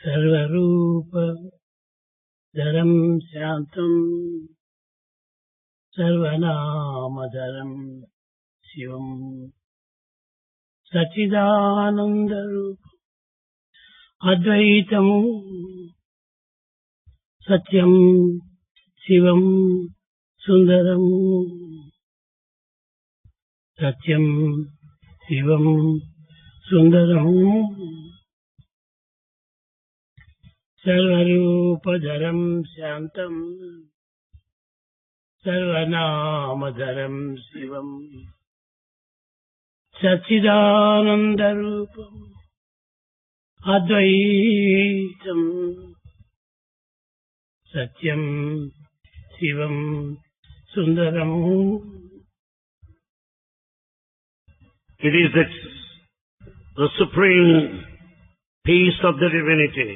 सर्वरूप धरम शांतम सर्वनामधरम शिवम सच्चिदानंद रूप अद्वैतम सत्यम शिवम सुंदरम सत्यम शिवम सुंदरम सर्वरूपधरम शांतम सर्वनामधरम शिवम सच्चिदानंदरूपम अद्वैतम सत्यम Shivam Sundaram. It is the supreme peace of the divinity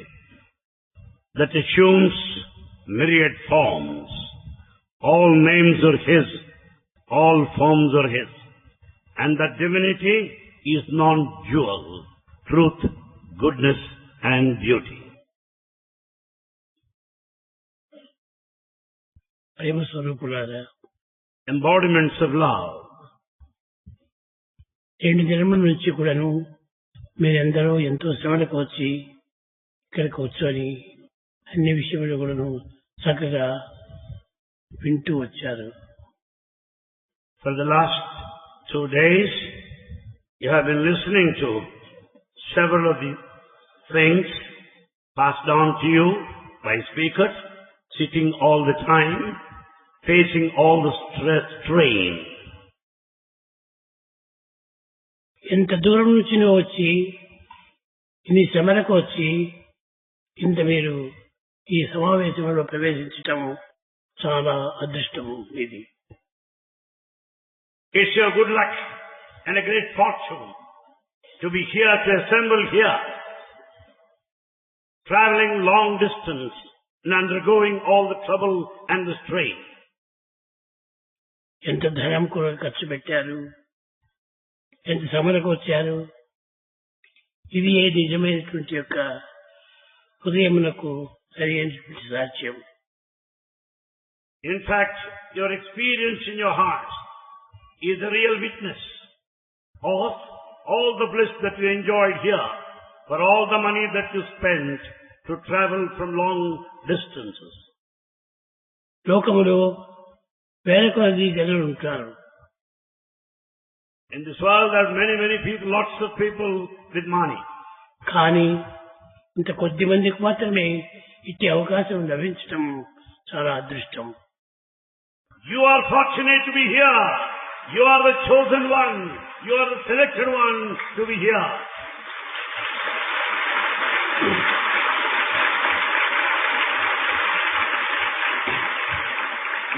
that assumes myriad forms. All names are His, all forms are His. And that divinity is non-dual, truth, goodness and beauty. ప్రేమ స్వరూపులారా, Embodiments of love. 2 జన్మల నుంచి కూడాను మీరందరూ ఎంతో శ్రమలకు వచ్చి ఇక్కడ కూర్చొని అన్ని విషయాలు కూడాను చక్కగా వింటూ వచ్చారు. For the last 2 days, you have been listening to several of the things passed on to you by speakers, sitting all the time, facing all the strain. ఇంత దూరం నుంచి వచ్చి ఇన్ని శ్రమలకు వచ్చి ఇంత మీరు ఈ సమావేశంలో ప్రవేశించటం చాలా అదృష్టము ఇది. It's your good luck and a great fortune to be here, to assemble here, traveling long distance and undergoing all the trouble and the strain. ఎంత ధనం కూడా ఖర్చు పెట్టారు, ఎంత శ్రమలకు వచ్చారు. ఇది ఏ నిజమైనటువంటి యొక్క హృదయమునకు సరైనటువంటి సాక్ష్యం. In fact, your experience in your heart is a real witness of all the bliss that you enjoyed here, for all the money that you spent to travel from long distances. లోకములో వేల కొలది జనులు ఉంటారు. In this world there are many people, lots of people with money. కానీ ఇంత కొద్ది మందికి మాత్రమే ఇచ్చే అవకాశం లభించటం చాలా అదృష్టం. You are fortunate to be here. You are the chosen one. You are the selected one to be here.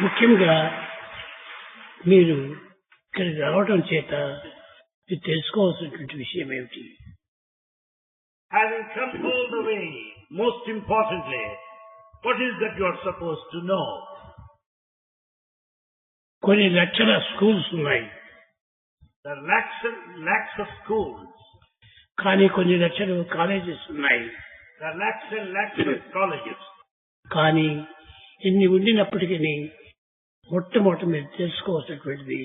ముఖ్యంగా మీరు ఇక్కడికి రావడం చేత మీరు తెలుసుకోవాల్సినటువంటి విషయం ఏమిటి? Having come all the way, most importantly, what is that you are supposed to know? కొన్ని లక్షల స్కూల్స్ ఉన్నాయి. There are lakhs of schools. కానీ కొన్ని లక్షలు కాలేజెస్ ఉన్నాయి. There are lakhs and lakhs of colleges. కానీ ఇన్ని ఉండినప్పటికీ మొట్టమొదటి మీరు తెలుసుకోవాల్సినటువంటిది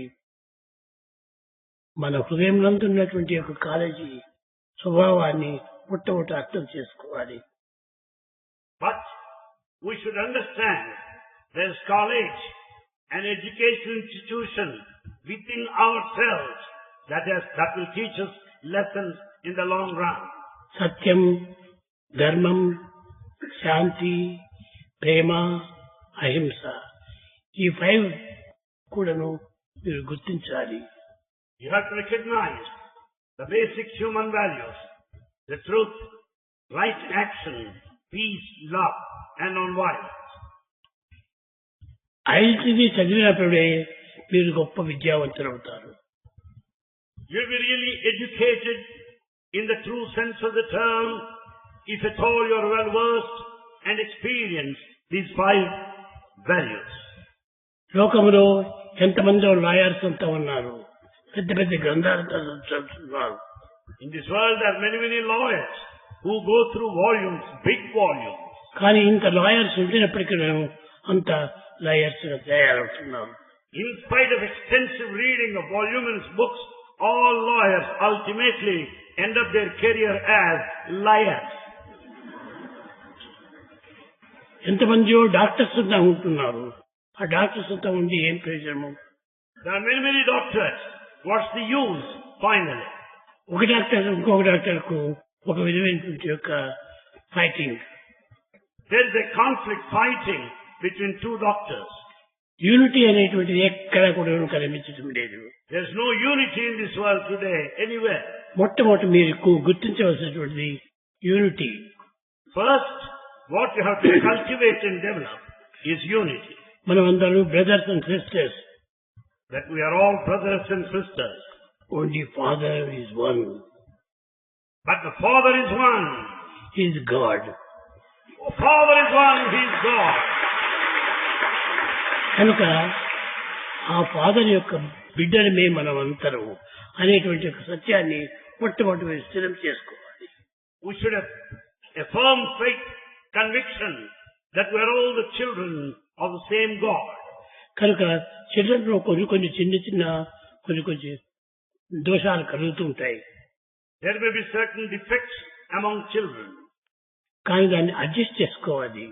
మన హృదయంలో ఉన్నటువంటి ఒక కాలేజీ స్వభావాన్ని మొట్టమొదటి అర్థం చేసుకోవాలి. But we should understand there is college, an educational institution within ourselves that will teach us lessons in the long run. సత్యం, ధర్మం, శాంతి, ప్రేమ, అహింస, ఈ 5 కూడాను మీరు గుర్తించాలి. You have to recognize the basic human values, the truth, right action, peace, love, and non-violence. 5 చదివినప్పుడే మీరు గొప్ప విద్యావంతులు అవుతారు. You'll be really educated in the true sense of the term if at all you're well versed and experience these 5 values. లోకములో ఎంతమంది lawyers అంతా ఉన్నారు, పెద్ద పెద్ద గ్రంథాలు చదువుతున్నారు. In this world there are many lawyers who go through volumes, big volumes. కానీ ఇంత లాయర్స్ ఉండినప్పటికీ అంత లాయర్స్ గా తయారవుతున్నారు. In spite of extensive reading of voluminous books, all lawyers ultimately end up their career as liars. ఎంతమందియో doctors అంతా ఉంటున్నారు. ఆ doctors అంతా ఉండి ఏం ప్రయోజనము? There are many, many doctors. What's the use, finally? ఒక డాక్టర్ ఇంకొక డాక్టర్ కు ఒక విధమైనటువంటి యొక్క fighting. There is a conflict, fighting between two doctors. Unity అనేటువంటిది ఎక్కడ కూడా కనిపించడం లేదు. There is no unity in this world today, anywhere. మొట్టమొదటి మీరు గుర్తించవలసినటువంటిది unity. First, what you have to cultivate and develop is unity. మనం అందరూ brothers and sisters. That we are all brothers and sisters. Only Father is one. But the Father is one. He is God. Father is one, He is God. కనుక ఆ father యొక్క బిడ్డలమే మనం అంతరం అనేటువంటి ఒక సత్యాన్ని మొట్టమొదటి స్థిరం చేసుకోవాలి. We should have a firm faith, conviction that we are all the children of the same God. కనుక చిల్డ్రన్ లో కొన్ని చిన్న కొన్ని దోషాలు కలుగుతూ ఉంటాయి. There may be certain defects among children. కానీ దాన్ని అడ్జస్ట్ చేసుకోవాలి.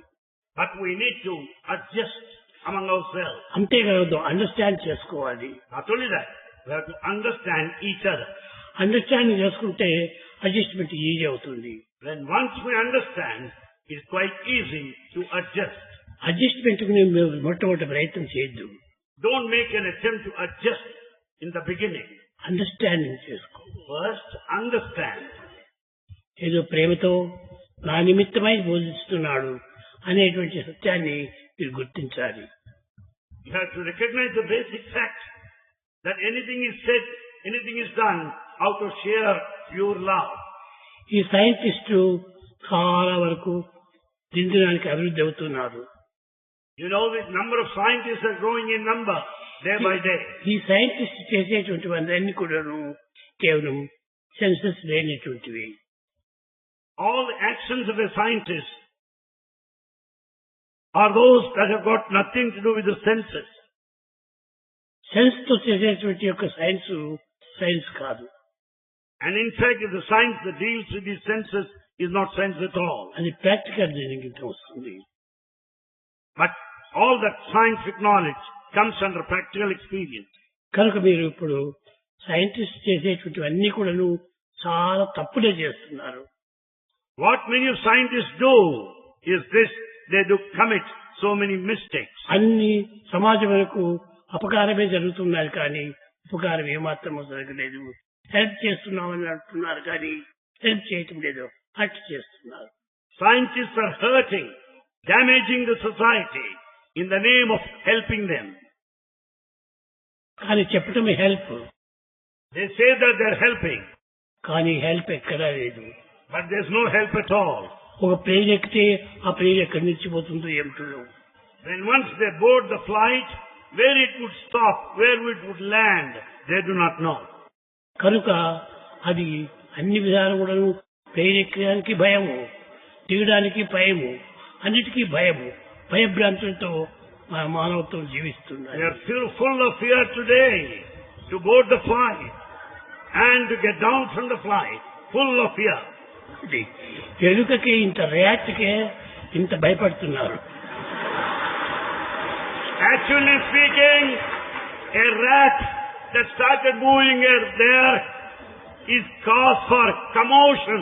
But we need to adjust among ourselves. అంతేకాదు అండర్స్టాండ్ చేసుకోవాలి. Not only that, we have to understand each other. Understanding చేసుకుంటే అడ్జస్ట్మెంట్ ఈజీ అవుతుంది. When once we understand, it's quite easy to adjust. Adjustment మొట్టమొదటి ప్రయత్నం చేయొద్దు. Don't make an attempt to adjust in the beginning. Understanding చేసుకో. First, understand. ఏదో ప్రేమతో నా నిమిత్తమై బోధిస్తున్నాడు అనేటువంటి సత్యాన్ని మీరు గుర్తించాలి. You have to recognize the basic fact that anything is said, anything is done out of sheer pure love. ఈ సైంటిస్టు చాలా వరకు దినదినానికి అభివృద్ధి అవుతున్నారు. You know, the number of scientists are growing in number day by day. ఈ scientist చేసేటువంటివన్నీ కూడా కేవలం senses లేనటువంటివి. All the actions of a scientist are those that have got nothing to do with the senses. Sense తో చేసేటువంటి యొక్క science కాదు. And in fact, the science that deals with these senses is not science at all. అది practical దీనికి వస్తుంది. But all that scientific knowledge comes under practical experience. కనుక మీరు ఇప్పుడు సైంటిస్ట్ చేసేటువంటి అన్ని కూడా చాలా తప్పులే చేస్తున్నారు. What many of scientists do is this: they do commit so many mistakes. అన్ని సమాజం వరకు అపకారమే జరుగుతున్నారు కానీ ఉపకారం ఏమాత్రం జరగలేదు. హెల్ప్ చేస్తున్నామని అంటున్నారు కానీ హెల్ప్ చేయటం లేదు, హర్ట్ చేస్తున్నారు. Scientists are hurting, damaging the society in the name of helping them. కానీ చెప్పటమే help. They say that they are helping, కానీ హెల్ప్ ఎక్కడా లేదు. but there is no help at all. ఒక ప్లేన్ ఎక్కితే ఆ ప్లేన్ ఎక్కడి నుంచి పోతుందో ఏమిటో. When once they board the flight, where it would stop, where it would land, they do not know. కనుక అది అన్ని విధాలు కూడా ప్లేన్ ఎక్కడానికి భయము, దిగడానికి భయము, అన్నిటికీ భయము, భయభ్రాంతులతో మానవత్వం జీవిస్తున్నారు. They are still full of fear today to board the flight and to get down from the flight, full of fear. ఎలుకకి ఇంత ర్యాట్కే ఇంత భయపడుతున్నారు. Actually speaking, a rat that started moving there is cause for commotion.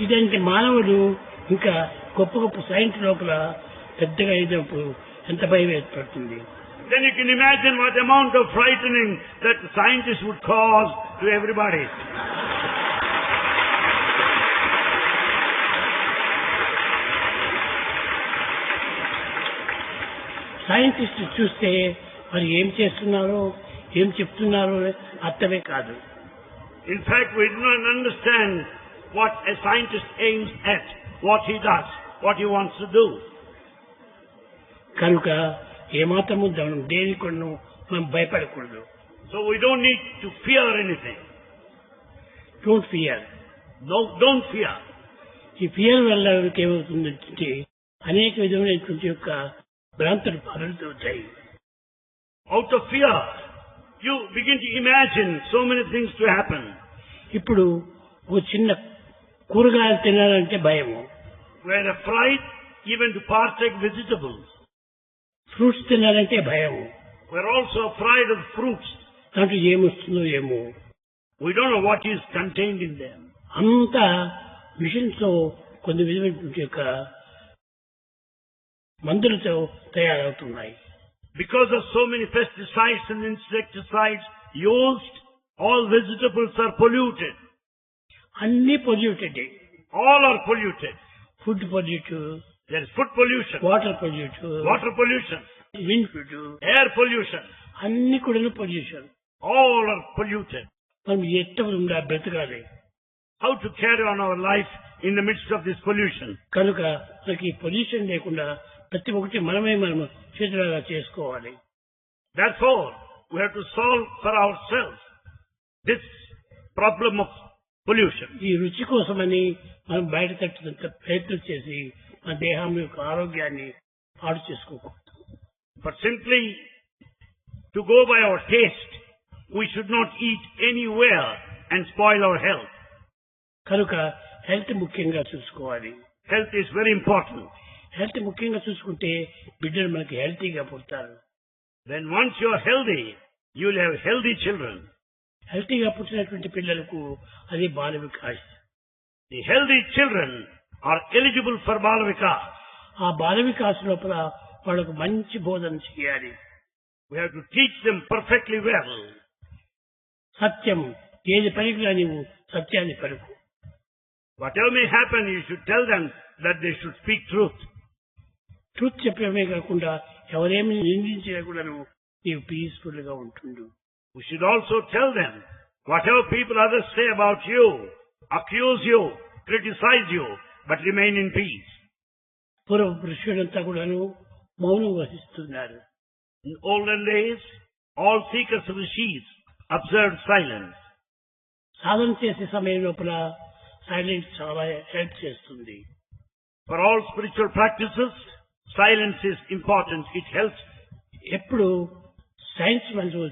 ఇదంటే మానవుడు ఇంకా గొప్ప గొప్ప science లోపల పెద్దగా అయినప్పుడు ఎంత భయం ఏర్పడుతుంది. Then you can imagine what amount of frightening that scientists would cause to everybody. Scientist చూస్తే మరి ఏం చేస్తున్నారో ఏం చెప్తున్నారో అర్థమే కాదు. In fact, we do not understand what a scientist aims at, what he does, what he wants to do. కనుక ఏమాత్రము దేనికి మనం భయపడకూడదు. So we don't need to fear anything. Don't fear. No, don't fear. ఈ fear వల్ల ఏమవుతుందంటే అనేక విధమైనటువంటి యొక్క భ్రాంతులు పాలవుతాయి. Out of fear, you begin to imagine so many things to happen. ఇప్పుడు ఒక చిన్న కూరగాయలు తినాలంటే భయము, We are afraid even to partake vegetables. Fruits తినాలంటే భయము, We are also afraid of fruits. దాంట్లో ఏమొస్తుందో ఏమో. We don't know what is contained in them. అంతా మిషన్స్ తో కొన్ని విధమైనటువంటి యొక్క మందులతో తయారవుతున్నాయి. Because of so many pesticides and insecticides used, all vegetables are polluted. అన్ని polluted, All are polluted. Food pollutive, There is food pollution, water pollutive, water pollution, wind pollutive, air pollution. అన్ని కూడా pollution. All are polluted. మనం ఎట్ట ఉండాలి, బ్రతకాలి. How to carry on our life in the midst of this pollution? కనుక మనకి pollution లేకుండా ప్రతి ఒక్కటి మనం చేతులాగా చేసుకోవాలి. Therefore, we have to solve for ourselves this problem of pollution. ఈ రుచి కోసమని మనం బయట తట్టుదంత ప్రయత్నం చేసి మన దేహం యొక్క ఆరోగ్యాన్ని పాడు చేసుకోకూడదు. But simply to go by our taste, we should not eat anywhere and spoil our health. కనుక హెల్త్ ముఖ్యంగా చూసుకోవాలి. Health is very important. Health ముఖ్యంగా చూసుకుంటే బిడ్డలు మనకి హెల్తీగా పుడతారు. Then once you are healthy, you will have healthy children. హెల్తీగా పుట్టినటువంటి పిల్లలకు అది Bala Vikas. The healthy children are eligible for Bala Vikas. ఆ బాల వికాస్ లోపల వాళ్ళకు మంచి బోధన చేయాలి. We have to teach them perfectly well. సత్యం ఏది పలికినా నీవు సత్యాన్ని పలుకు. Whatever may happen, you should tell them that they should speak truth. Truth చెప్పడమే కాకుండా ఎవరేమి నిందించినా కూడా నీవు పీస్ఫుల్ గా ఉంటుండు. We should also tell them, whatever people others say about you, accuse you, criticize you, but remain in peace. పూర్వ పురుషులంతా కూడాను మౌనం వహిస్తున్నారు. In olden days, all seekers of rishis observed silence. సాధన చేసే సమయం లోపల సైలెన్స్ చాలా హెల్ప్ చేస్తుంది. For all spiritual practices, silence is important. It helps. ఎప్పుడు సైన్స్ మనకు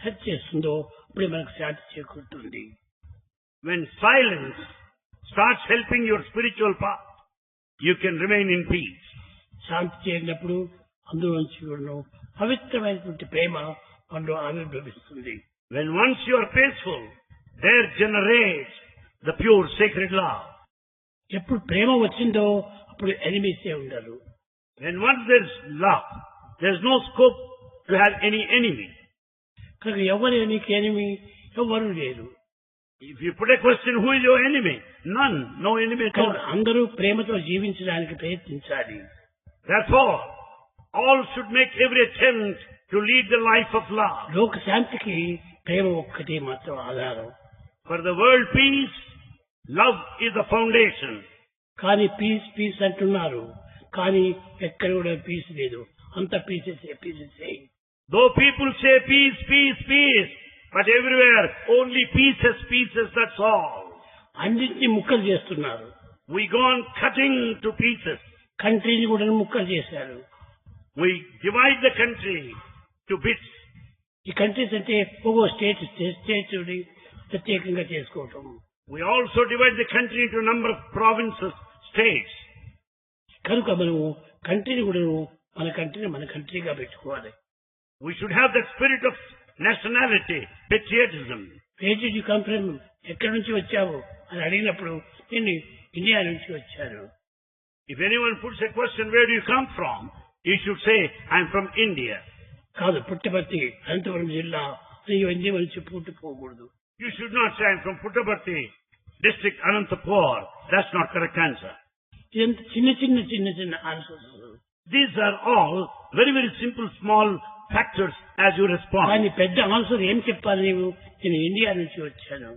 హెల్ప్ చేస్తుందో అప్పుడే మనకు శాంతి చేకూరుతుంది. When silence starts helping your spiritual path, you can remain in peace. శాంతి చేరినప్పుడు అందులో నుంచి కూడా పవిత్రమైనటువంటి ప్రేమ మనలో ఆవిర్భవిస్తుంది. When once you are peaceful, there generates the pure sacred love. ఎప్పుడు ప్రేమ వచ్చిందో అప్పుడు ఎనిమీసే ఉండరు. When once there is love, there is no scope to have any enemy. కనుక ఎవరు నీకు ఎనిమి, ఎవరు లేరు. If you put a question, who is your enemy? None. No enemy at all. అందరూ ప్రేమతో జీవించడానికి ప్రయత్నించాలి. Therefore, all should make every attempt to lead the life of love. లోక శాంతికి ప్రేమ ఒక్కటే మాత్రం ఆధారం. For the world peace, love is the foundation. కానీ పీస్ పీస్ అంటున్నారు, కానీ ఎక్కడ కూడా పీస్ లేదు. అంత పీసెసే పీసెసే. Though people say peace, peace, peace, but everywhere only pieces, pieces, that's all. అన్నింటినీ ముక్కలు చేస్తున్నారు. We go on cutting to pieces. కంట్రీని కూడా ముక్కలు చేశారు. We divide the country to bits. ఈ కంట్రీస్ అంటే ఒక్కో స్టేట్ ప్రత్యేకంగా చేసుకోవటం. We also divide the country into a number of provinces, states. కనుక మనము కంట్రీని కూడా మన కంట్రీగా పెట్టుకోవాలి. We should have that spirit of nationality, patriotism. Where did you come from? ఎక్కడి నుంచి వచ్చావు అని అడిగినప్పుడు నేను ఇండియా నుంచి వచ్చాను. If anyone puts a question, where do you come from? You should say, I'm from India. కాదు, పుట్టపర్తి అనంతపురం జిల్లా అని ఇవన్నీ నుంచి పుట్టిపోకూడదు. You should not say, I'm from Puttaparthi, district Anantapur. That's not correct answer. ఇదంతా చిన్న answers. These are all very, very simple, small factors as you respond. కానీ పెద్ద answer ఏం చెప్పాలి నీవు? నేను ఇండియా నుంచి వచ్చాను.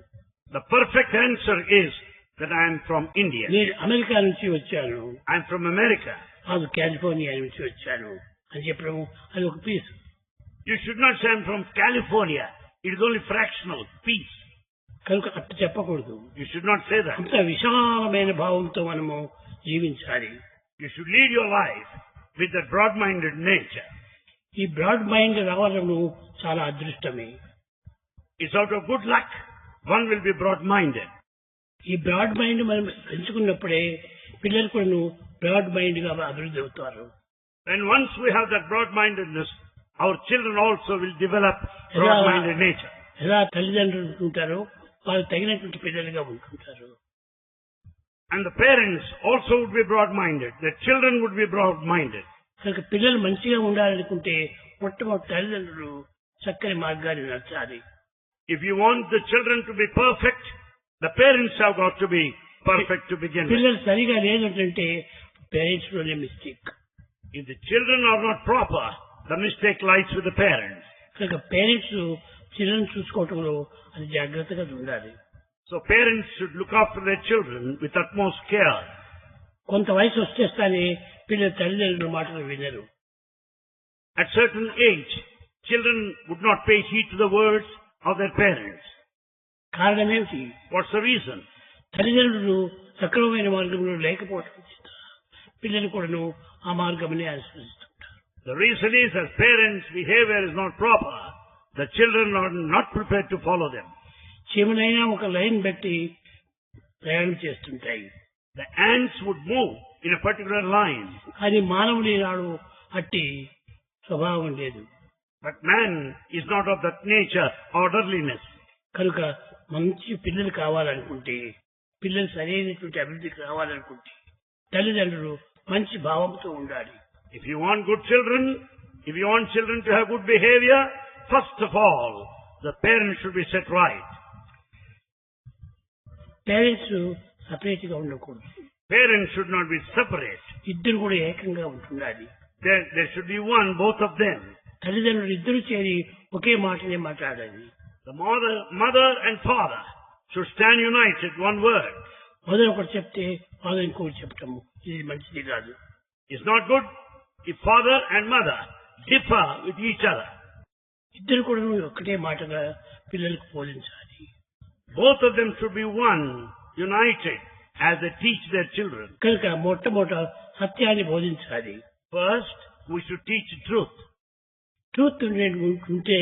The perfect answer is that I am from India. నేను అమెరికా నుంచి వచ్చాను. I am from America. కాదు, కాలిఫోర్నియా నుంచి వచ్చాను అని చెప్పడం అది ఒక piece. You should not say I'm from California. It is only fractional, peace. కనుక అట్టు చెప్పకూడదు. You should not say that. అంత విశాలమైన భావంతో మనము జీవించాలి. You should lead your life with that broad-minded nature. ఈ బ్రాడ్ మైండ్ రావడము చాలా అదృష్టమే. It's out of good luck one will be broad-minded. ఈ బ్రాడ్ మైండ్ మనం పెంచుకున్నప్పుడే పిల్లలు కూడా బ్రాడ్ మైండ్ గా అభివృద్ధి అవుతారు. When once we have that broad-mindedness, our children also will develop broad-minded nature. ఎలా తల్లిదండ్రులు ఉంటుంటారో వాళ్ళు తగినటువంటి పిల్లలుగా ఉంటుంటారు. And the parents also would be broad-minded. The children would be broad-minded. కనుక పిల్లలు మంచిగా ఉండాలనుకుంటే మొట్టమొదటి తల్లిదండ్రులు చక్కని మార్గాన్ని నడచాలి. If you want the children to be perfect, the parents have got to be perfect to begin with. పిల్లలు సరిగా లేదంటే పేరెంట్స్ లోనే mistake. If the children are not proper, the mistake lies with the parents. కనుక parents children చూసుకోవటంలో అది జాగ్రత్తగా ఉండాలి. So parents should look after their children with utmost care. కొంత వయసు వచ్చేస్తానే పిల్లలు తల్లిదండ్రుల మాటలు వినరు. At certain age, children would not pay heed to the words of their parents. కారణం ఏమిటి? What's the reason? తల్లిదండ్రులు సక్రమమైన మార్గంలో లేకపోవడం చేత పిల్లలు కూడాను ఆ మార్గంని అనుసరిస్తుంటారు. The reason is, as parents' behavior is not proper, the children are not prepared to follow them. చీమలైనా ఒక లైన్ బట్టి ప్రయాణం చేస్తుంటాయి. The ants would move in a particular line. కానీ మానవుని నాడు అట్టి స్వభావం లేదు. But man is not of that nature, orderliness. కనుక మంచి పిల్లలు కావాలనుకుంటే, పిల్లలు సరైనటువంటి అభివృద్ధికి రావాలనుకుంటే తల్లిదండ్రులు మంచి భావంతో ఉండాలి. If you want good children, if you want children to have good behavior, first of all, the parents should be set right. Parents separate గా ఉండకూడదు. Parents should not be separate. ఇద్దరు కూడా ఏకంగా ఉంటుండాలి. There should be one, both of them. తల్లిదండ్రులు ఇద్దరు చేరి ఒకే మాటనే మాట్లాడాలి. The mother and father should stand united, one word. మొదలు ఒకటి చెప్తే ఫాదర్ ఇంకోటి చెప్పటము ఇది మంచిది కాదు. It's not good if father and mother differ with each other. ఇద్దరు కూడా ఒక్కటే మాటగా పిల్లలకు బోధించాలి. Both of them should be one, united, as they teach their children. కనుక మొట్టమొదట సత్యాన్ని బోధించాలి. First, we should teach truth. Truth ఉంటే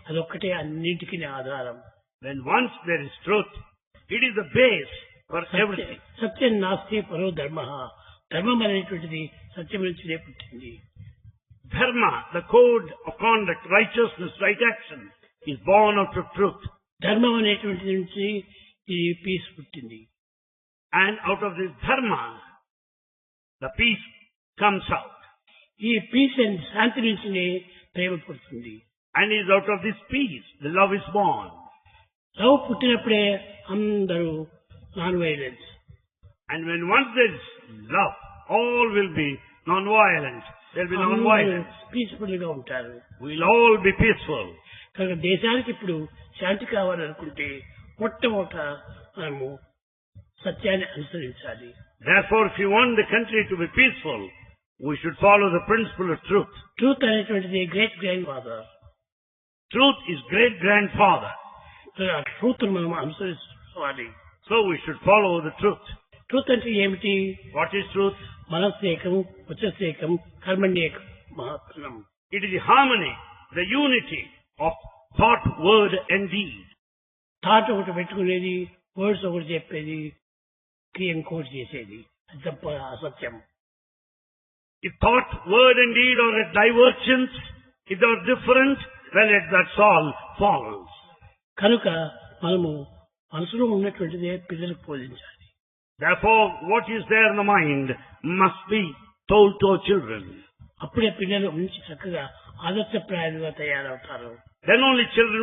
అదొక్కటే అన్నింటికి ఆధారం. When once there is truth, it is the base for everything. సత్యం నాస్తి పరో ధర్మ. ధర్మం అనేటువంటిది సత్యం నుంచినే పుట్టింది. Dharma, the code of conduct, righteousness, right action, is born out of truth. ధర్మం అనేటువంటిది నుంచి ఈ పీస్ పుట్టింది. And out of this dharma, the peace comes out. ఈ పీస్ అండ్ శాంతి నుంచినే ప్రేమ పుడుతుంది. And is out of this peace, the love is born. Love పుట్టినప్పుడే అందరూ non violence. And when once there is love, all will be non-violent. There will be non-violence. Peaceful గా ఉంటారు. We'll all be peaceful. కనుక దేశానికి ఇప్పుడు శాంతి కావాలనుకుంటే మొట్టమొదట మనము సత్యాన్ని అనుసరించాలి. Therefore, if you want the country to be peaceful, we should follow the principle of truth. Truth అనేటువంటిది great grand father. Truth is great grandfather. ఆ ట్రూత్ మనం అనుసరించాలి. So we should follow the truth. Truth అంటే ఏమిటి? What is truth? మనస్సేకం, వచస్సేకం, కర్మణ్యేకం మహాత్మనం. It is the harmony, the unity of thought, word and deed. Thought ఒకటి పెట్టుకునేది, వర్డ్స్ ఒకటి చెప్పేది, క్రియ ఇంకోటి చేసేది. అది తప్ప అసత్యం. If thought, word and deed are at divergence, if they are different, well, that's all false. కనుక మనము మనసులో ఉన్నటువంటిదే పిల్లలకు బోధించాలి. Therefore, what is there in the mind must be told to our children. అప్పుడే పిల్లలు మంచి చక్కగా ఆదర్శప్రాయాలుగా తయారవుతారు. Then only children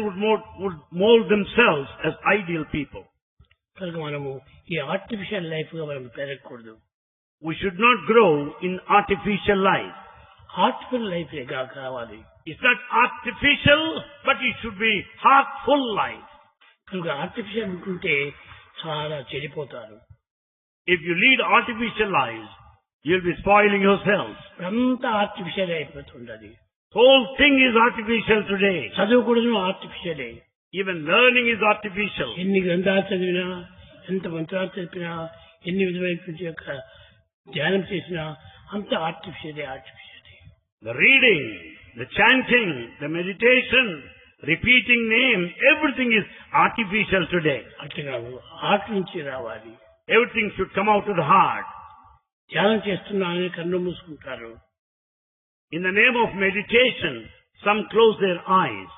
would mold themselves as ideal people. కనుక మనము ఈ ఆర్టిఫిషియల్ లైఫ్ గా మనం పెరగకూడదు. We should not grow in artificial life. Heartful life కావాలి. It's not artificial, but it should be heartful life. కనుక ఆర్టిఫిషియల్ ఉంటుంటే చాలా చెడిపోతారు. If you lead artificial lives, you'll be spoiling yourselves. అంతా artificial అయిపోతుండది. The whole thing is artificial today. చదువు కూడా ఆర్టిఫిషియలే. Even learning is artificial. ఎన్ని గ్రంథాలు చదివినా, ఎంత మంత్రాలు చెప్పినా, ఎన్ని విధమైనటువంటి యొక్క ధ్యానం చేసినా అంత ఆర్టిఫిషియలే. The reading, the chanting, the meditation, repeating name, everything is artificial today. అట్లా కాదు, హార్ట్ నుంచి రావాలి. Everything should come out of the heart. ధ్యానం చేస్తున్నానని కన్ను మూసుకుంటారు. In the name of meditation, some close their eyes.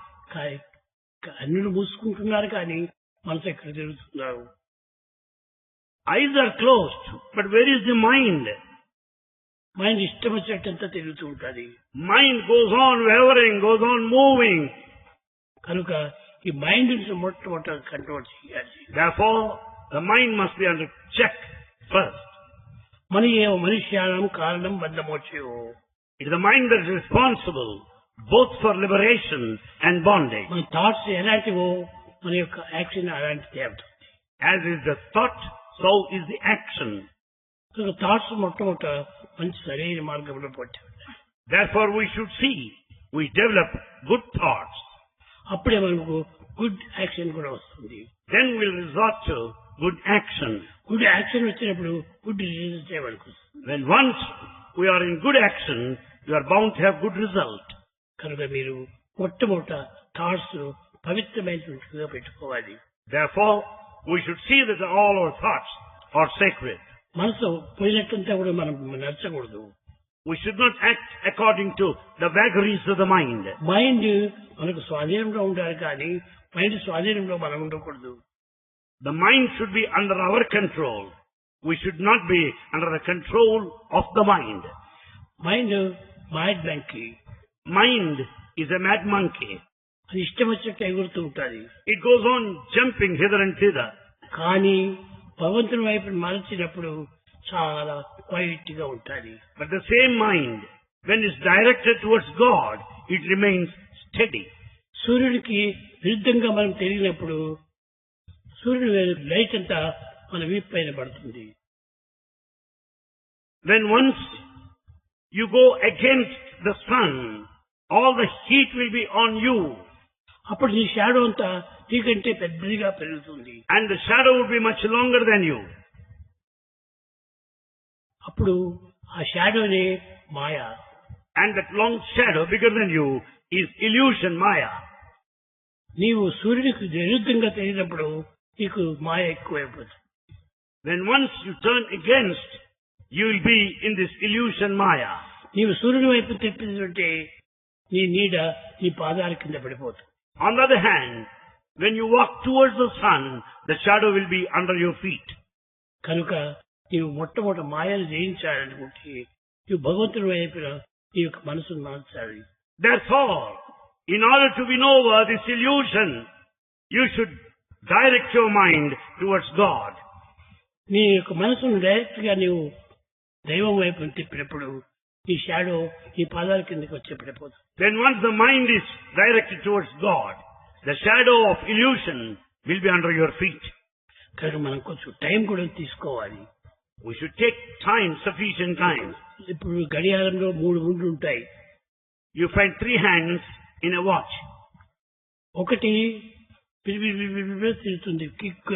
కన్నులు మూసుకుంటున్నారు కానీ మనసు ఎక్కడ తిరుగుతున్నారు? Eyes are closed, but where is the mind? Mind ఇష్టం వచ్చినట్టంతా తిరుగుతూ ఉంటుంది. Mind goes on wavering, goes on moving. కనుక ఈ మైండ్ మొట్టమొదటి కంట్రోల్ చేయాలి. Therefore, the mind must be under check first. మనుష్యానం కారణం బంధమోక్షయో. It is the mind that is responsible both for liberation and bondage. మన thoughts ఎలాంటివో మన యొక్క యాక్షన్ అలాంటిదే అవుతుంది. As is the thought, so is the action. Thoughts మొట్టమొదట మంచి సరైన మార్గంలో పట్టాలి. Therefore we should see, we develop good thoughts. అప్పుడే మనకు గుడ్ యాక్షన్ కూడా వస్తుంది. Then we'll resort to good action. Good action వచ్చినప్పుడు గుడ్ రిజల్ట్ మనకు వస్తుంది. When once we are in good action, you are bound to have good result. కనుక మీరు మొట్టమొదట థాట్స్ పవిత్రమైనటువంటిగా పెట్టుకోవాలి. Therefore we should see that all our thoughts are sacred. మనసు పోయినట్టుంటే కూడా మనం నచ్చకూడదు. We should not act according to the vagaries of the mind. Mind మనకు స్వాధీనంలో ఉండాలి కానీ మైండ్ స్వాధీనంలో మనం ఉండకూడదు. The mind should be under our control. We should not be under the control of the mind. Mind mind monkey. Mind is a mad monkey. అది ఇష్టం వచ్చినట్టు ఎగురుతూ ఉంటుంది. It goes on jumping hither and thither. కానీ భగవంతుని వైపు మరచినప్పుడు చాలా quiet గా ఉంటుంది. But the same mind, when it's directed towards God, it remains steady. సూర్యుడికి విరుద్ధంగా మనం తిరిగినప్పుడు సూర్యుడి లైట్ అంతా మన వీపు పైన పడుతుంది. When once you go against the sun, all the heat will be on you. అప్పుడు నీ షాడో అంతా నీకంటే పెద్దదిగా పెరుగుతుంది. And the shadow will be much longer than you. అప్పుడు ఆ షాడోనే మాయా. And that long shadow bigger than you is illusion, Maya. నీవు సూర్యుడికి విరుద్ధంగా తిరిగినప్పుడు నీకు మాయ ఎక్కువైపోతుంది. When once you turn against, you will be in this illusion, Maya. నీవు సూర్యుడి వైపు తిప్పినట్టే నీ నీడ నీ పాదాల కింద పడిపోతుంది. On the other hand, when you walk towards the sun, the shadow will be under your feet. కనుక నీవు మొట్టమొదటి మాయను జయించాలనుకుంటే నీవు భగవంతుడి వైపున నీ యొక్క మనసును మార్చాలి. Therefore, in order to win over this illusion, you should direct your mind towards God. నీ యొక్క మనసును డైరెక్ట్ గా నీవు దైవం వైపు తిప్పినప్పుడు నీ షాడో నీ పాదాల కిందకి వచ్చి పడిపోతుంది. Then once the mind is directed towards God, the shadow of illusion will be under your feet. కనుక మనం కొంచెం టైం కూడా తీసుకోవాలి. We should take time, sufficient time. ఇప్పుడు గడియారంలో 3 ముండ్లు ఉంటాయి. You find 3 hands in a watch. ఒకటి తిరుగుతుంది kick.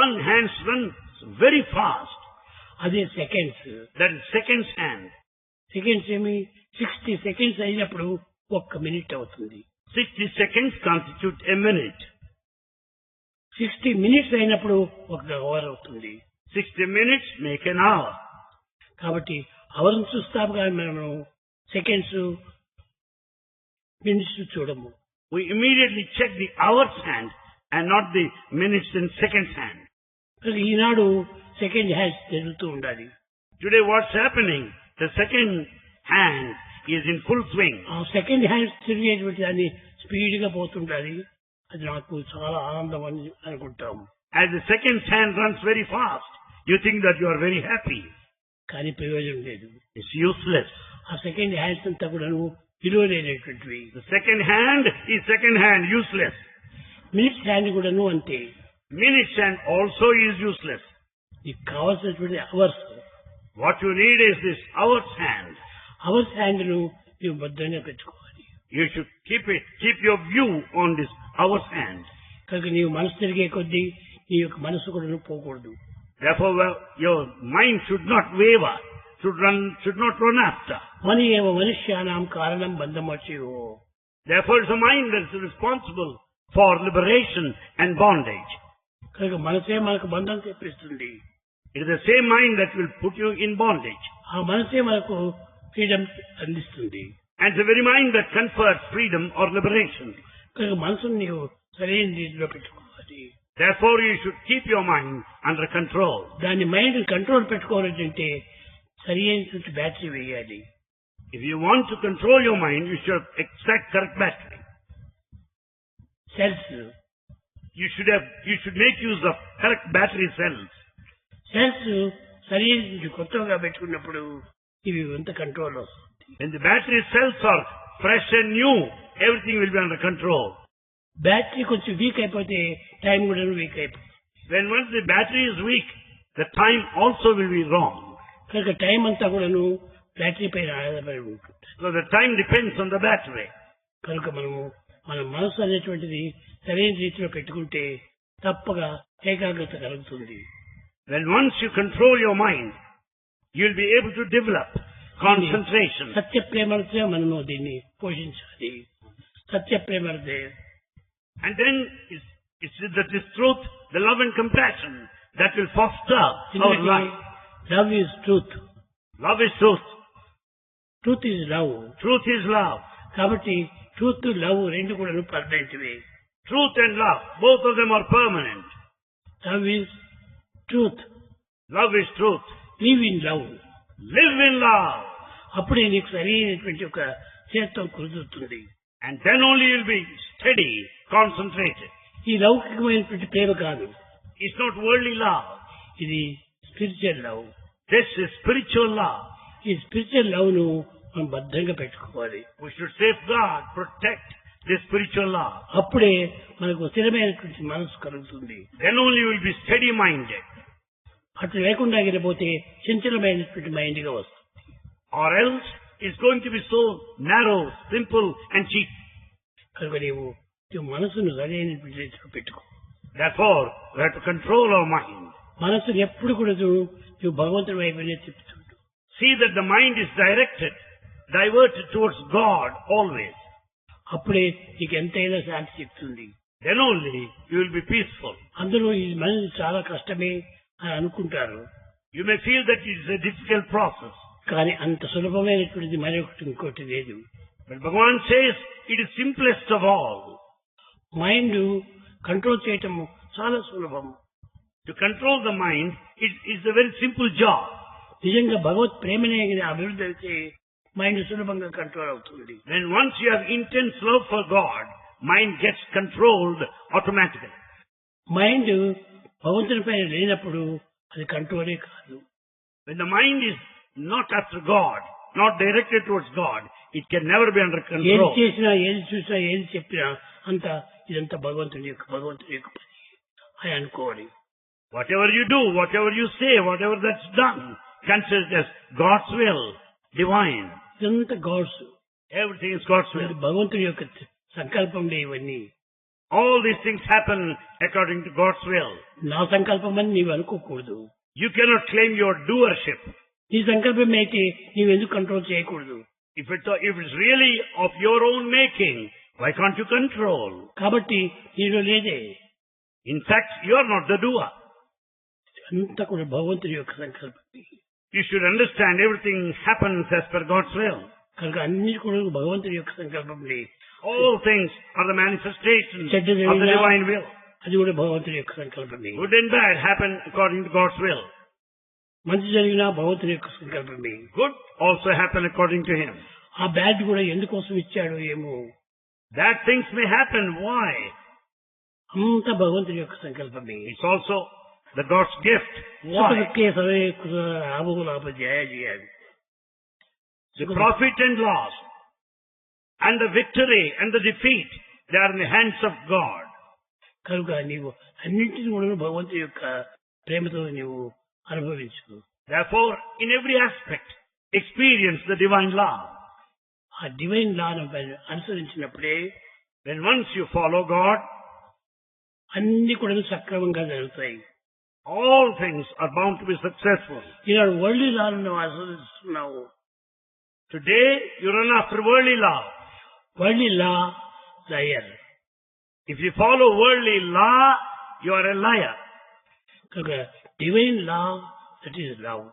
One hand runs very fast. అదే seconds. That is second's hand. Seconds ఏమి 60 సెకండ్స్ అయినప్పుడు 1 మినిట్ అవుతుంది. 60 seconds constitute a minute. 60 minutes అయినప్పుడు 1 అవర్ అవుతుంది. 60 minutes make an hour. కాబట్టి అవర్ చూస్తాం కానీ మనం సెకండ్స్ మినిట్స్ చూడము. We immediately check the hour's hand and not the minutes and seconds hand. Eenadu second hands తిరుగుతూ ఉండాలి. Today what's happening? The second hand is in full swing. ఆ second hands తిరిగేటువంటి దాన్ని speed గా పోతుండాలి. అది నాకు చాలా ఆనందం అని అనుకుంటాము. As the second hand runs very fast, you think that you are very happy. కానీ ప్రయోజనం లేదు. It's useless. ఆ సెకండ్ హ్యాండ్స్ అంతా కూడా విలువ లేనటువంటివి. The second hand is second hand, useless. Minutes hand కూడాను అంతే. Minutes hand also is useless. నీకు కావాల్సినటువంటి hours. What you need is this hour's hand. Hours hand ను నువ్వు భద్రంగా పెట్టుకోవాలి. You should keep your view on this our hand. కనుక నీవు మనసు తిరిగే కొద్దీ నీ యొక్క మనసు కూడా పోకూడదు. Therefore, your mind should not waver, should not run after. మని ఏవ మనుష్యానాం కారణం బంధమోచయో. Therefore, it's a mind that is responsible for liberation and bondage. కనుక మనసే మనకు బంధం తెప్పిస్తుంది. It is the same mind that will put you in bondage. ఆ మనసే మనకు ఫ్రీడమ్ అందిస్తుంది. And it's the very mind that confers freedom or liberation. కనుక మనసును నీవు సరైన రీతిలో పెట్టుకోవాలి. Therefore, you should keep your mind under control. దాని మైండ్ కంట్రోల్ పెట్టుకోవాలంటే సరి అయినటువంటి బ్యాటరీ వేయాలి. If you want to control your mind, you should extract correct battery. Cells You should make use of correct battery cells. Cells సరి అయిన కొత్తగా పెట్టుకున్నప్పుడు ఇవి ఎంత కంట్రోల్ వస్తుంది. When the battery cells are fresh and new, everything will be under control. Battery కొంచెం week అయిపోతే time కూడా వీక్ అయిపోతుంది. When once the battery is weak, the time also will be wrong. కనుక టైం అంతా కూడాను battery పైన ఆధారపడి ఉంటుంది. So the time depends on the battery. కనుక మన మనసు అనేటువంటిది సరైన రీతిలో పెట్టుకుంటే తప్పగా ఏకాగ్రత కలుగుతుంది. When once you control your mind, you will be able to develop concentration. సత్య ప్రేమలతో మనము దీన్ని పోషించాలి. సత్య ప్రేమలతో. And then it's this truth, the love and compassion that will foster our life. Love is truth. Love is truth. Truth is love. Truth is love. కాబట్టి truth love రెండు కూడా పర్మనెంట్వే. Truth and love, both of them are permanent. Love is truth. Love is truth. Live in love. Live in love. అప్పుడే నీకు సరైనటువంటి ఒక చేత్తం కుదురుతుంది. And then only you'll be steady, concentrated. ఈ లౌకికమైనటువంటి ప్రేమ కాదు. It's not worldly love. ఇది spiritual love. This is spiritual love. ఈ స్పిరిచువల్ లవ్ ను మనం భద్రంగా పెట్టుకోవాలి. We should safeguard, protect this spiritual love. అప్పుడే మనకు స్థిరమైనటువంటి మనసు కలుగుతుంది. Then only you will be steady minded. అట్లా లేకుండా ఎగిరిపోతే చంచలమైనటువంటి మైండ్ గా వస్తుంది. Or else it's going to be so narrow, simple and cheap. కనుక నీవు మనసును సరైనటువంటి రీతిలో పెట్టుకో. Therefore, we have to control our mind. మనసును ఎప్పుడు కూడా నువ్వు భగవంతుడి వైపునే తిప్పుతుండు. See that the mind is diverted towards God always. అప్పుడే నీకు ఎంతైనా శాంతి చెప్తుంది. Then only you will be peaceful. అందరూ ఈ మనసు చాలా కష్టమే అని అనుకుంటారు. You may feel that it is a difficult process. కానీ అంత సులభమైనటువంటిది మరొకటి ఇంకోటి లేదు. But Bhagavan says it is simplest of all. Mind control చేయటం చాలా సులభం. To control the mind is a very simple job. నిజంగా భగవత్ ప్రేమనే అభివృద్ధి అయితే మైండ్ సులభంగా కంట్రోల్ అవుతుంది. When once you have intense love for God, mind gets controlled automatically. Mind భగవంతుని పైన లేనప్పుడు అది కంట్రోలే కాదు. When the mind is not after God, not directed towards God, it can never be under ఏది control. చేసినా ఏది చూసినా ఏది చెప్పినా అంతా ఇదంతా భగవంతుని యొక్క పని అని అనుకోవాలి. Whatever you do, whatever you say, whatever that's done, consider it as God's will, divine. ఇదంతా God's. Everything is God's will. భగవంతుని యొక్క సంకల్పంలో ఇవన్నీ. All these things happen according to God's will. నా సంకల్పం అని నీవు అనుకోకూడదు. You cannot claim your doership. నీ సంకల్పం అయితే నీవు ఎందుకు కంట్రోల్ చేయకూడదు? If it's really of your own making, why can't you control? కాబట్టి నీలో లేదే. In fact, you are not the doer. అంతా కూడా భగవంతుని యొక్క సంకల్పం. You should understand everything happens as per God's will. కనుక అన్ని కూడా భగవంతుని యొక్క సంకల్పం. All things are the manifestations చెడ్డ of the జరిగినా divine will. అది కూడా భగవంతుని యొక్క సంకల్పమే. Good and bad happen according to God's will. మంచి జరిగినా భగవంతుని యొక్క సంకల్పమే. Good also happen according to Him. ఆ బ్యాడ్ కూడా ఎందుకోసం ఇచ్చాడు ఏమో. Bad things may happen. Why? అంతా భగవంతుని యొక్క సంకల్పమే. It's also the God's gift. Why? The profit and loss and the victory and the defeat, they are in the hands of God. కనుక నీవు అన్నింటినీ కూడా భగవంతుని యొక్క ప్రేమతో నీవు అనుభవించు. Therefore, in every aspect, experience the divine law. ఆ డివైన్ లా అనుసరించినప్పుడే When once you follow God, అన్ని కూడా సక్రమంగా జరుగుతాయి. all things are bound to be successful. ఈనాడు వరల్డ్ లాను నువ్వు ఆస్వాదిస్తున్నావు. Today, you run after worldly law. World law liar. If you follow worldly law, you are a liar. కనుక divine law that is love.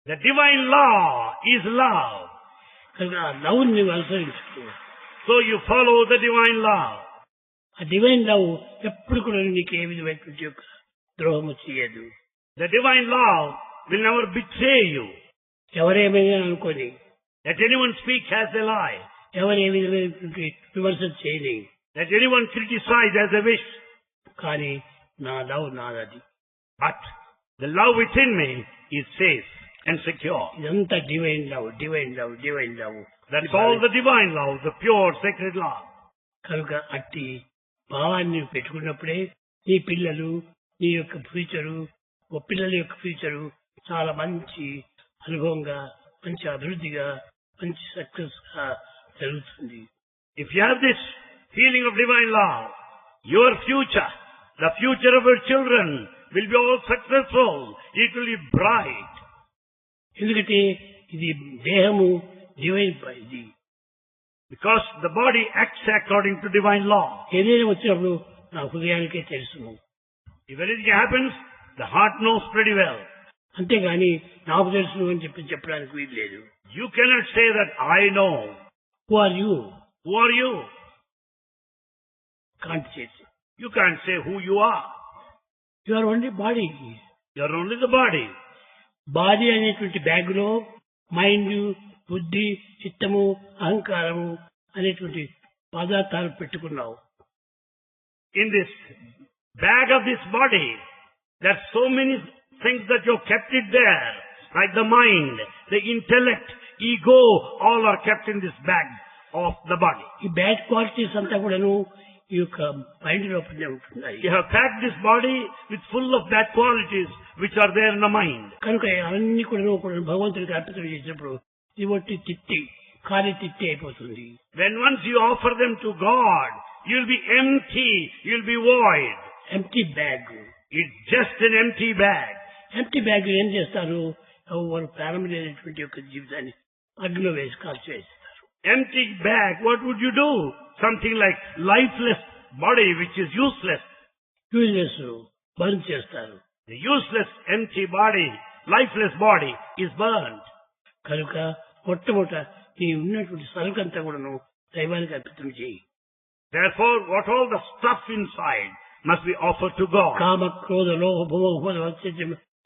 The divine law is love. కనుక ఆ love నువ్వు అనుసరించుకో. So you follow the divine law. ఆ divine love ఎప్పుడు కూడా నీకు ఏ విధమైనటువంటి యొక్క ద్రోహము చేయదు. The divine law will never betray you. ఎవరేమైనా అనుకోని, Let anyone speak as a lie. ఎవరు ఏ విధమైనటువంటి విమర్శ చేయని, Let anyone criticize as a wish. కానీ నా love నాదది. But the love within me is safe and secure. ఇదంతా divine love, divine love, divine love. That's all the divine love, the pure sacred love. కనుక అట్టి భావాన్ని పెట్టుకున్నప్పుడే నీ పిల్లలు, నీ యొక్క ఫ్యూచరు, ఓ పిల్లల యొక్క ఫ్యూచరు చాలా మంచి అనుభవంగా, మంచి అభివృద్ధిగా, మంచి సక్సెస్ గా జరుగుతుంది. If you have this feeling of divine love, your future, the future of your children will be all successful. It will be bright. ఎందుకంటే ఇది దేహము డివైన్ ఇది. Because the body acts according to divine law. ఏదైనా వచ్చినప్పుడు నా హృదయానికే తెలుసును. If anything happens, the heart knows pretty well. అంతేగాని నాకు తెలుసును అని చెప్పడానికి వీలు లేదు. You cannot say that I know. Who are you? Who are you? Can't చేసి. You can't say who you are. You are only body. You are only the body. Body అనేటువంటి bag లో మైండ్, బుద్ధి, చిత్తము, అహంకారము అనేటువంటి పదార్థాలు పెట్టుకున్నావు. In this bag of this body, there are so many things that you have kept it there, like the mind, the intellect, ego, all are kept in this bag of the body. ఈ bad qualities అంతా కూడాను ఈ యొక్క mind లోపలనే ఉంటున్నాయి. You have packed this body with full of bad qualities which are there in the mind. కనుక అవన్నీ కూడా భగవంతుడికి అర్పితం చేసినప్పుడు ఇది ఒట్టి తిట్టి, ఖాళీ తిట్టి అయిపోతుంది. When once you offer them to God, you will be empty, you will be void. Empty bag. It's just an empty bag. Empty bag ఏం చేస్తారు? వారు ప్రారంభమైనటువంటి యొక్క జీవితాన్ని అగ్నిలో వేసి కాల్చివేస్తారు. Empty bag, what would you do? Something like lifeless body which is useless. Useless burn చేస్తారు. The useless empty body, lifeless body is burned. కనుక మొట్టమొదట నీ ఉన్నటువంటి సరుకంతా కూడాను దైవానికి అర్పితం చేయి. Therefore, what all the stuff inside must be offered to God. కామ, క్రోధ, లోభ, భోగ,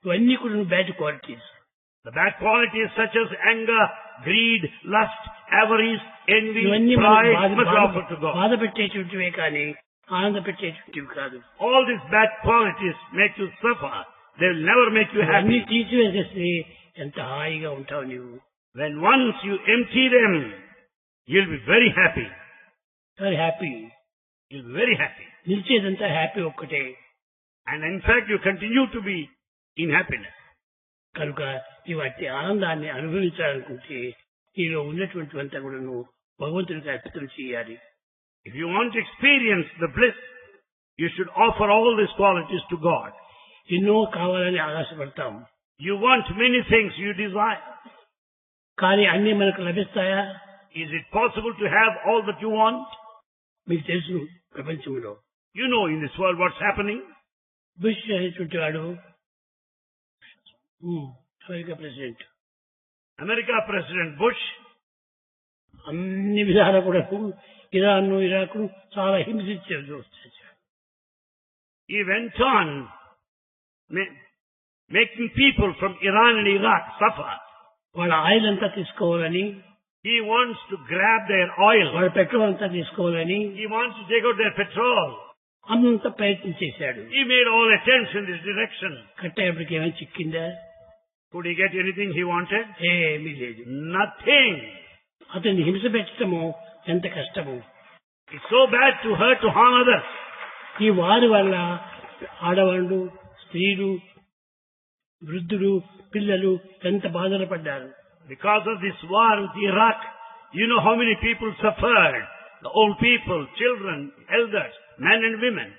ఇవన్నీ కూడా bad qualities. The bad qualities such as anger, greed, lust, avarice, envy, ఇవన్నీ pride must be offered to God. బాధ పెట్టేటువంటివే కానీ ఆనంద పెట్టేటువంటివి కాదు. All these bad qualities make you suffer. They will never make you అన్ని happy. తీసివేసేస్తే ఎంత హాయిగా ఉంటావు నీవు. When once you empty them, you'll be very happy. Very happy. You'll be very happy. నిలిచేదంతా హ్యాపీ ఒక్కటే. And in fact, you continue to be in happiness. కనుక నీవు అట్టి ఆనందాన్ని అనుభవించాలనుకుంటే నీలో ఉన్నటువంటి అంతా కూడా నువ్వు భగవంతుడికి అర్పితం చేయాలి. If you want to experience the bliss, you should offer all these qualities to God. ఎన్నో కావాలని ఆశపడతాం. You want many things you desire. కానీ అన్ని మనకు లభిస్తాయా? Is it possible to have all that you want? మీకు తెలుసు ప్రపంచంలో You know in this world what's happening. Bush అనేటువంటి వాడు America president. America President Bush, అన్ని విధాలా కూడా ఇరాన్, ఇరాక్ చాలా హింసించారు. he went on making people from Iran and Iraq suffer. వాళ్ళ ఆయిల్ అంతా తీసుకోవాలని, He wants to grab their oil. వాళ్ళ పెట్రోల్ అంతా తీసుకోవాలని He wants to take out their petrol. అంత ప్రయత్నం చేశాడు. He made all attempts in this direction. కట్టేపటికి ఏమైనా చిక్కిందా? Could he get anything he wanted? ఏమీ లేదు. Nothing. అతన్ని హింస పెట్టడము ఎంత కష్టము. It's so bad to hurt, to harm others. ఈ వారి వల్ల ఆడవాళ్ళు, స్త్రీలు, వృద్ధులు, పిల్లలు ఎంత బాధలు పడ్డారు. Because of this war with Iraq, you know how many people suffered. the old people, children, elders, men and women.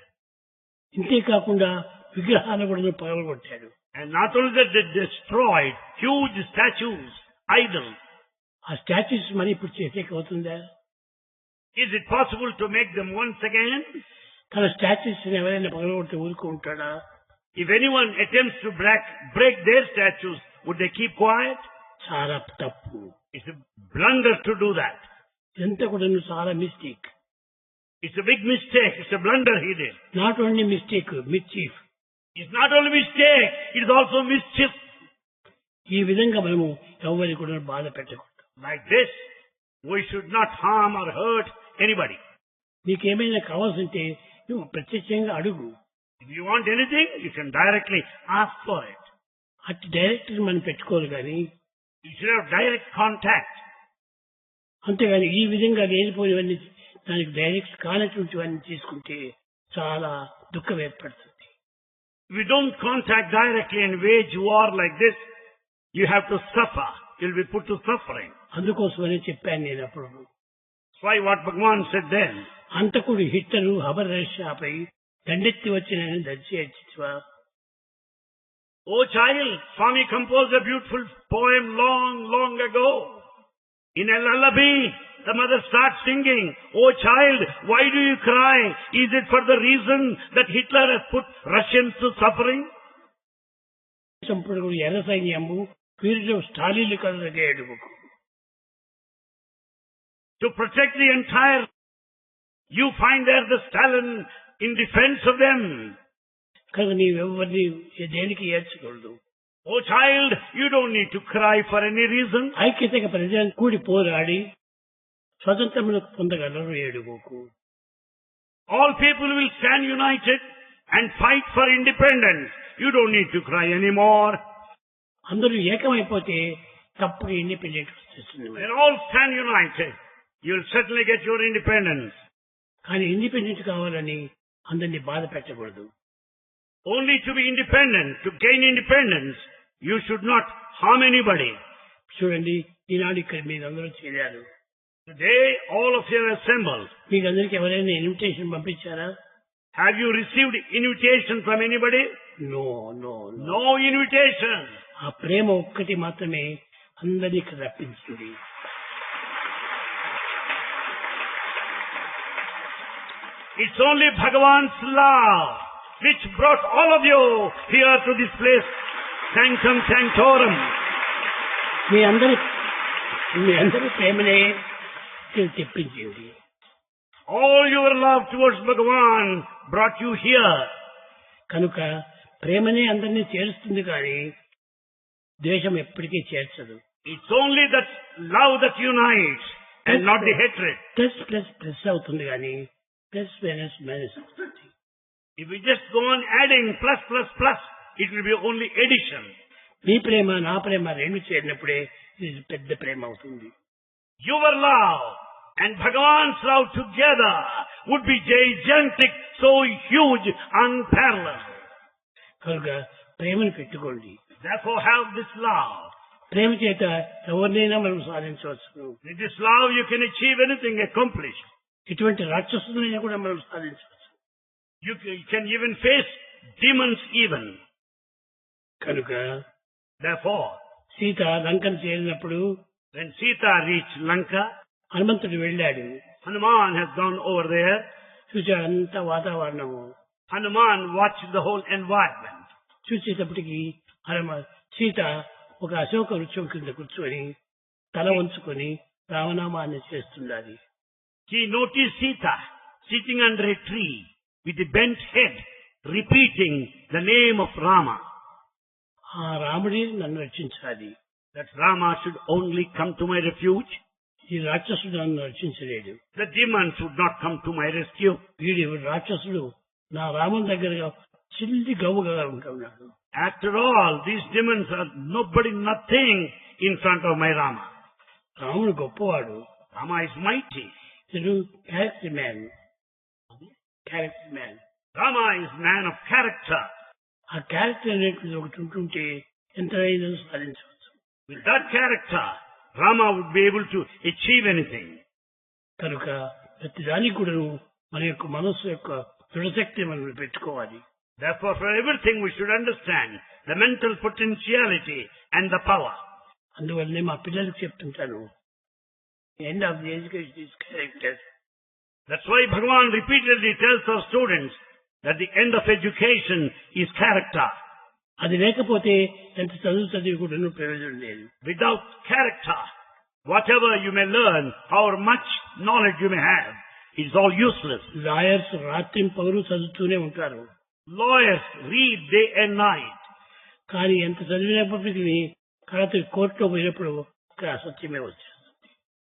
ఇంతేకాకుండా విగ్రహాలు కూడా పగలగొట్టాడు. And not only that, they destroyed huge statues, idols. ఆ స్టాచ్యూస్ మరి ఇప్పుడు చేసేకి అవుతుందా? Is it possible to make them once again? తన statues ఎవరైనా పగలగొట్టి ఊరుకుంటాడా? If anyone attempts to break their statues, would they keep quiet? చాలా తప్పు. It's a blunder to do that. ఇదంతా కూడా చాలా mistake. It's a big mistake. It's a blunder he did. Not only mistake, mischief. It's not only mistake, it is also mischief. ఈ విధంగా మనము ఎవరికి కూడా బాధ పెట్టకూడదు. Like this, we should not harm or hurt anybody. నీకేమైనా కావాల్సింటే నువ్వు ప్రత్యక్షంగా అడుగు. If you want anything, you can directly ask for it. అటు డైరెక్ట్ మనం పెట్టుకోరు కానీ You should have direct contact. అంతేగాని ఈ విధంగా లేనిపోయినవన్నీ దానికి డైరెక్ట్ కానటువంటివన్నీ తీసుకుంటే చాలా దుఃఖం ఏర్పడుతుంది. If you don't contact directly and wage war like this, you have to suffer. You'll be put to suffering. అందుకోసమనే చెప్పాను నేను అప్పుడు. That's why what Bhagavan said then. అంతకుడు హిట్టరు హబర్షాపై దండెత్తి వచ్చిన దర్శించవా. Oh child, Swami composed a beautiful poem long ago. In a lullaby, the mother starts singing, "Oh child, why do you cry? Is it for the reason that Hitler has put Russians to suffering?" సంపూర్ణ ఎర్ర సైన్యము వీరిలో స్టాలిన్లు కదలగే ఎడుగుకు. To protect the entire, you find there the Stalin in defense of them. కనుక నీవెవరిని దేనికి ఏడ్చకూడదు. Oh child, you don't need to cry for any reason. ఐక్యతగా ప్రజలు కూడి పోరాడి స్వతంత్రములకు పొందగలరు ఏడుగుకు. All people will stand united and fight for independence. You don't need to cry anymore. అందరూ ఏకమైపోతే తప్పక independent వస్తుంది. When all stand united, you'll certainly get your independence. కానీ independent కావాలని అందరినీ బాధ పెట్టకూడదు. Only to be independent, to gain independence, you should not harm anybody. చూడండి, ఈనాడు ఇక్కడ మీరు అందరూ చేరారు. Today, all of you are assembled. మీకు అందరికి ఎవరైనా ఇన్విటేషన్ పంపించారా? Have you received invitation from anybody? No. No invitation. ఆ ప్రేమ ఒక్కటి మాత్రమే అందరినీ రప్పించింది. It's only Bhagavan's love which brought all of you here to this place, Sanctum Sanctorum. మీ అందరి ప్రేమనే తెప్పించింది. All your love towards Bhagavan brought you here. కనుక ప్రేమనే అందరినీ చేరుస్తుంది కానీ ద్వేషం ఎప్పటికీ చేర్చదు. It's only that love that unites and not the hatred. Plus అవుతుంది కానీ ప్లస్ మైనస్ అవుతుంది. If we just go on adding plus, it will be only addition. నీ ప్రేమ నా ప్రేమ రెండు చేరినప్పుడే ఇది పెద్ద ప్రేమ అవుతుంది. Your love and Bhagavan's love together would be gigantic, so huge, unparalleled. కనుక ప్రేమను పెట్టుకోండి. Therefore have this love. ప్రేమ చేత ఎవరినైనా మనం సాధించవచ్చు. With this love you can achieve anything, accomplish. ఇటువంటి రాక్షసులైనా కూడా మనం సాధించవచ్చు. You can even face demons even. కనుక Therefore, సీత లంకను చేరినప్పుడు when Sita reached Lanka, హనుమంతుడు వెళ్ళాడు. Hanuman has gone over there. చూసాడు అంత వాతావరణము. Hanuman watched the whole environment. చూసేటప్పటికి సీత ఒక అశోక వృక్షం కింద కూర్చొని తల వంచుకొని రామనామాన్ని చేస్తున్నది. He noticed Sita sitting under a tree with a bent head, repeating the name of Rama. ఆ రాముడి నన్ను రక్షించాలి. That Rama should only come to my refuge. ఈ రాక్షసుడు నన్ను రక్షించలేడు. The demons would not come to my rescue. వీడి రాక్షసుడు నా రాముని దగ్గరగా చిల్లి గవ్వుగా ఉంటున్నాడు. After all, these demons are nobody, nothing in front of my Rama. రాముడు గొప్పవాడు. Rama is mighty. Character man. Rama is man of character. ఆ క్యారెక్టర్ అనేది ఒకటి ఉంటుంటే ఎంతైనా సాధించవచ్చు. With that character, Rama would be able to achieve anything. కనుక ప్రతిదానికి కూడా మన యొక్క మనస్సు యొక్క దృఢశక్తి మనం పెట్టుకోవాలి. Therefore, for everything we should understand the mental potentiality and the power. అందువల్లనే మా పిల్లలకు చెప్తుంటాను, end of the education is character. That's why Bhagavan repeatedly tells our students that the end of education is character. అది లేకపోతే ఎంత చదివి కూడా ప్రయోజనం లేదు. Without character, whatever you may learn, however much knowledge you may have, it is all useless. Lawyers రాత్రి పగలు చదువుతూనే ఉంటారు. Lawyers read day and night. కానీ ఎంత చదివినప్పటికీ రాత్రి కోర్టులో పోయినప్పుడు అసత్యమే వచ్చింది.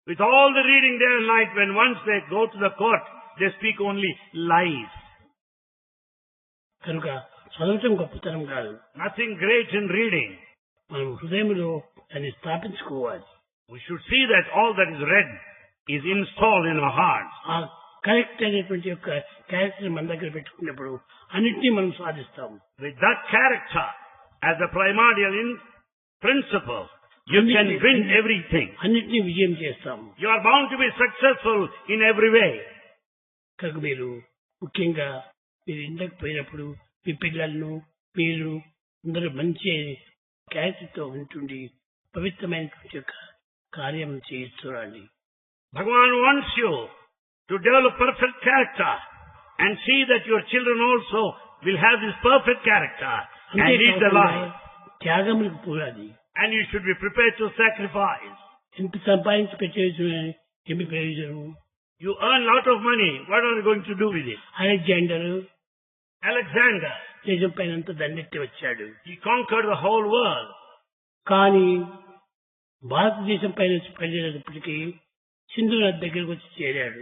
With all the reading day and night, when once they go to the court, they speak only lies. కనుక చదవటం గొప్పతనం కాదు. Nothing great in reading. మనం హృదయంలో దాన్ని స్థాపించుకోవాలి. We should see that all that is read is installed in our hearts. ఆ correct అనేటువంటి యొక్క క్యారెక్టర్ మన దగ్గర పెట్టుకున్నప్పుడు అన్నింటినీ మనం సాధిస్తాము. With that character as the primordial principle, you can win everything. అన్నింటినీ విజయం చేస్తాము. You are bound to be successful in every way. కనుక మీరు ముఖ్యంగా మీరు ఇంట్లోకి పోయినప్పుడు మీ పిల్లలను మీరు అందరూ మంచి క్యారెక్టర్తో ఉంటుండి పవిత్రమైనటువంటి యొక్క కార్యం చేయిస్తున్నాండి. Bhagavan wants you to develop perfect character and see that your children also will have this perfect character and lead the life. త్యాగములకు పోరాది. And you should be prepared to sacrifice. ఎంత సంపాదించి పెట్టేసి ఏమి ప్రయోజనం? You earn lot of money. What are you going to do with it? Alexander, దేశం పైన అంతా దండెత్తి వచ్చాడు. he conquered the whole world. కానీ భారతదేశం పైన పడినప్పటికీ సింధు నది దగ్గరకు వచ్చి చేరాడు.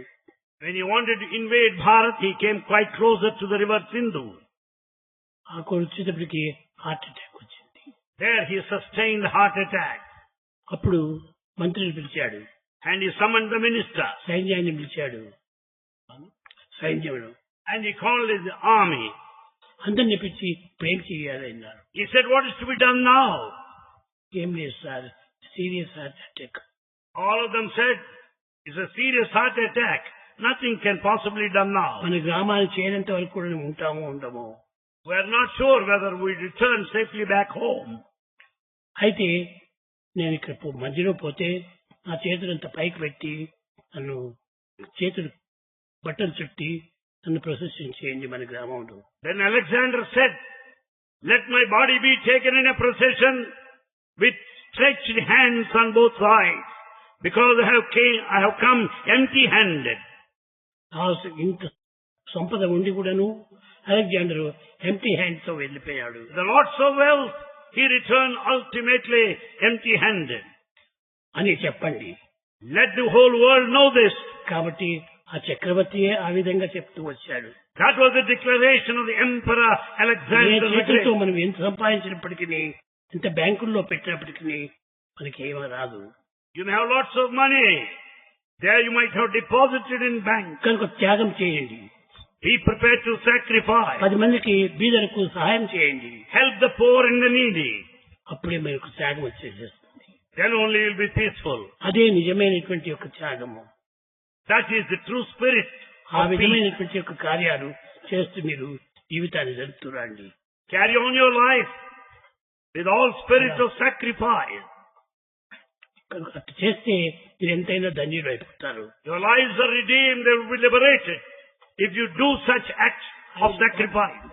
When he wanted to invade Bharat, he came quite closer to the river Sindhu. అక్కడ వచ్చేటప్పటికి హార్ట్ అటాక్ వచ్చింది. There he sustained heart attack. అప్పుడు మంత్రిని పిలిచాడు. And he summoned the minister. సైన్యాన్ని పిలిచాడు. సైన్యమును. And he called his army. అందరిని పిలిచి ప్రేమ చేయాలన్నారు. He said, what is to be done now? ఏం లేదు sir, serious heart attack. All of them said, it's a serious heart attack. Nothing can possibly be done now. మన గ్రామాన్ని చేరేంత వరకు కూడా ఉంటామో ఉండమో. We are not sure whether we return safely back home. అయితే నేను ఇక్కడ మధ్యలో పోతే నా చేతులంతా పైకి పెట్టి నన్ను చేతులు బట్టలు చుట్టి నన్ను ప్రొసెషన్ చేయండి మన గ్రామంలో. Then Alexander said, let my body be taken in a procession with stretched hands on both sides, because I have come empty-handed. ఇంత సంపద ఉండి కూడాను అలెగ్జాండర్ ఎంప్టీ హ్యాండ్ తో వెళ్ళిపోయాడు. The lots of wealth, he returned ultimately empty-handed. అని చెప్పండి. Let the whole world know this. కాబట్టి ఆ చక్రవర్తియే ఆ విధంగా చెప్తూ వచ్చాడు. That was the declaration of the Emperor Alexander the Great. మనం ఎంత సంపాదించినప్పటికీ ఎంత బ్యాంకుల్లో పెట్టినప్పటికీ మనకి ఏమీ రాదు. You may have lots of money. There you might have deposited in bank. కనుక త్యాగం చేయండి. Be prepared to sacrifice. 10 మందికి బీదలకు సహాయం చేయండి. Help the poor and the needy. అప్పుడే మనకు త్యాగం వచ్చేసేస్తుంది. Then only you will be peaceful. అదే నిజమైనటువంటి యొక్క త్యాగము. That is the true spirit. ఆ విధమైనటువంటి యొక్క కార్యాలు చేస్తూ మీరు జీవితాన్ని జరుపుతురండి. Carry on your life with all spirit of sacrifice. అట్లా చేస్తే మీరు ఎంతైనా ధన్యులు అయిపోతారు. Your lives are redeemed, they will be liberated if you do such acts of sacrifice.